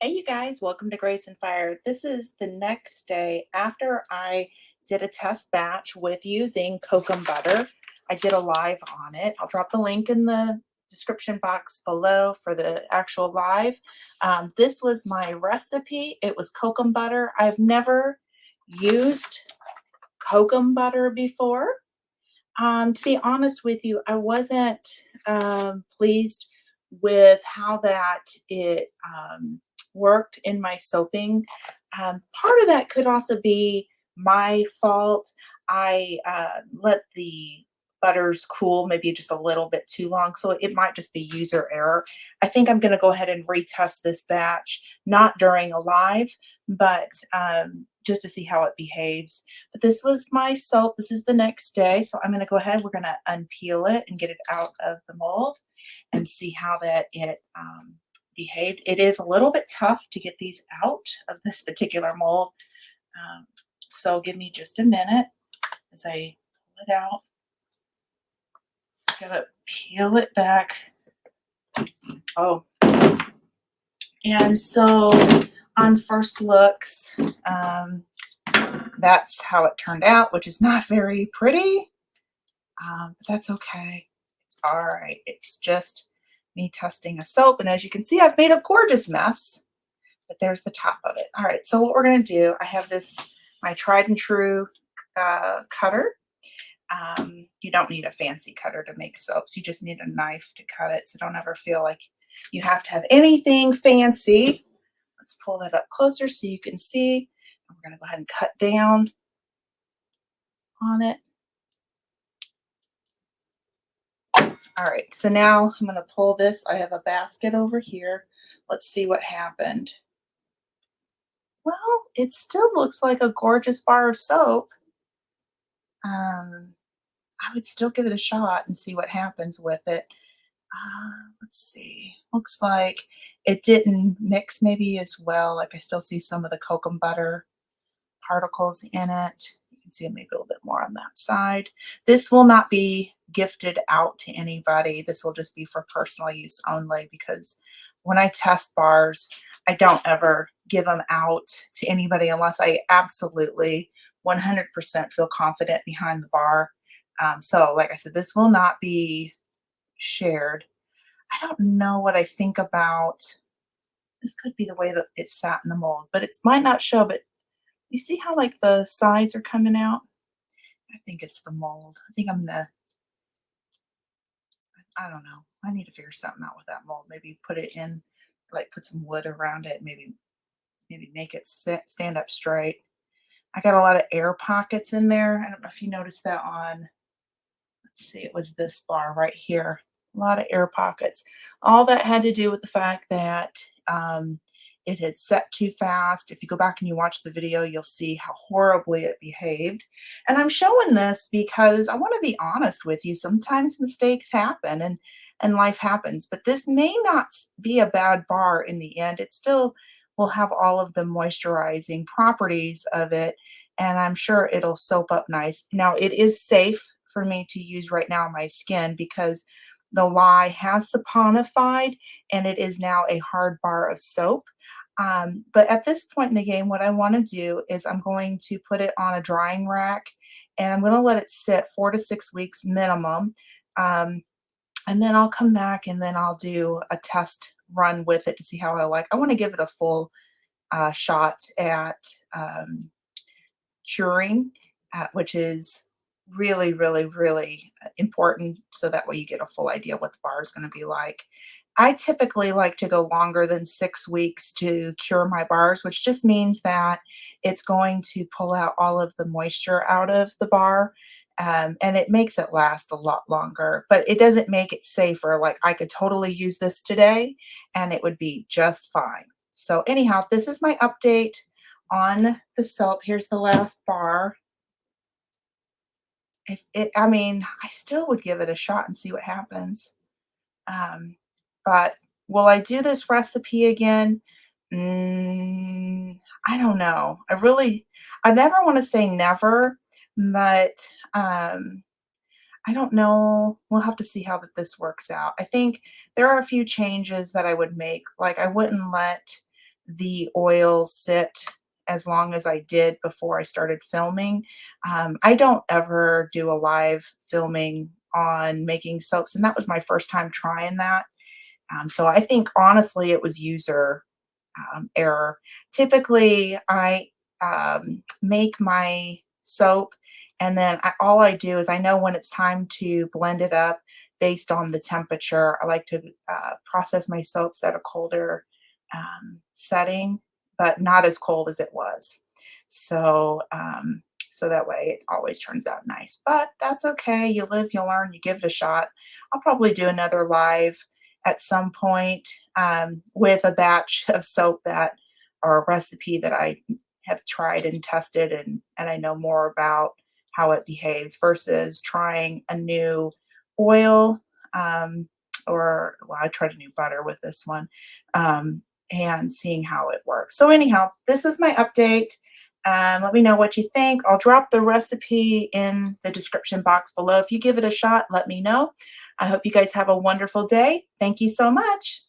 Hey, you guys, welcome to Grace and Fire. This is the next day after I did a test batch with using Kokum Butter. I did a live on it. I'll drop the link in the description box below for the actual live. This was my recipe. It was Kokum Butter. I've never used Kokum Butter before. To be honest with you, I wasn't pleased with how that it worked in my soaping. Part of that could also be my fault. I let the butters cool maybe just a little bit too long, so it might just be user error. I think I'm going to go ahead and retest this batch, not during a live, but just to see how it behaves. But this was my soap. This is the next day. So I'm going to go ahead. We're going to unpeel it and get it out of the mold and see how that it behaved. It is a little bit tough to get these out of this particular mold. So give me just a minute as I pull it out. Gotta peel it back. Oh, and so on first looks, that's how it turned out, which is not very pretty, but that's okay. It's all right. It's just me testing a soap, and as you can see, I've made a gorgeous mess, but there's the top of it. All right, so what we're going to do, I have this, my tried and true cutter. You don't need a fancy cutter to make soaps. You just need a knife to cut it, so don't ever feel like you have to have anything fancy. Let's pull that up closer so you can see. We're going to go ahead and cut down on it. All right, so now I'm going to pull this. I have a basket over here. Let's see what happened. Well, it still looks like a gorgeous bar of soap. I would still give it a shot and see what happens with it. Let's see. Looks like it didn't mix maybe as well. Like I still see some of the Kokum butter particles in it. You can see maybe a little bit more on that side. This will not be gifted out to anybody. This will just be for personal use only, because when I test bars, I don't ever give them out to anybody unless I absolutely 100% feel confident behind the bar. So like I said, this will not be shared. I don't know what I think about, this could be the way that it sat in the mold, but it might not show, but you see how like the sides are coming out? I think it's the mold. I think I'm gonna, I don't know. I need to figure something out with that mold. Maybe put it in, like put some wood around it, maybe make it stand up straight. I got a lot of air pockets in there. I don't know if you noticed that on, let's see, it was this bar right here. A lot of air pockets. All that had to do with the fact that it had set too fast. If you go back and you watch the video, you'll see how horribly it behaved. And I'm showing this because I want to be honest with you. Sometimes mistakes happen and life happens, but this may not be a bad bar in the end. It still will have all of the moisturizing properties of it, and I'm sure it'll soap up nice. Now, it is safe for me to use right now on my skin because the lye has saponified and it is now a hard bar of soap. But at this point in the game, what I want to do is I'm going to put it on a drying rack and I'm going to let it sit 4 to 6 weeks minimum. And then I'll come back and then I'll do a test run with it to see how I like. I want to give it a full shot at curing, which is really, really, really important. So that way you get a full idea what the bar is going to be like. I typically like to go longer than 6 weeks to cure my bars, which just means that it's going to pull out all of the moisture out of the bar. And it makes it last a lot longer, but it doesn't make it safer. Like I could totally use this today and it would be just fine. So anyhow, this is my update on the soap. Here's the last bar. If it, I mean, I still would give it a shot and see what happens. But will I do this recipe again? I don't know. I never want to say never, but I don't know. We'll have to see how this works out. I think there are a few changes that I would make. Like I wouldn't let the oil sit as long as I did before I started filming. I don't ever do a live filming on making soaps, and that was my first time trying that. So I think honestly it was user error. Typically, I make my soap, and then all I do is I know when it's time to blend it up based on the temperature. I like to process my soaps at a colder setting, but not as cold as it was. So, so that way it always turns out nice. But that's okay. You live, you learn, you give it a shot. I'll probably do another live at some point with a batch of soap that or a recipe that I have tried and tested and I know more about how it behaves versus trying a new oil um, or well, I tried a new butter with this one um, and seeing how it works. So anyhow, this is my update. Let me know what you think. I'll drop the recipe in the description box below. If you give it a shot, let me know. I hope you guys have a wonderful day. Thank you so much.